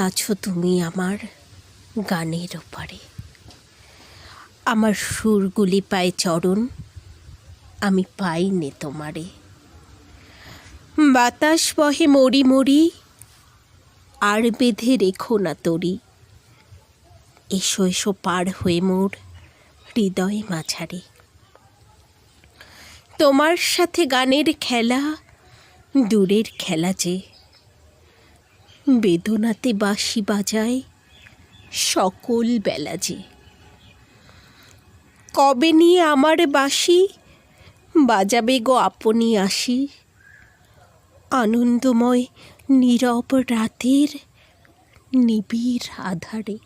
আছো তুমি আমার গানের ওপারে, আমার সুরগুলি পায় চরণ, আমি পাইনে তোমারে। বাতাস বহে মরি মরি, আর বেঁধে রেখো না তরি, এসো এসো পার হয়ে মোর হৃদয় মাঝারে। তোমার সাথে গানের খেলা দূরের খেলা যে, বেদনাতে বাঁশি বাজায় সকল বেলা যে। কবে নিয়ে আমার বাঁশি বাজাবে গো আপনি আসি, আনন্দময় নীরব রাতের নিবিড় আধারে।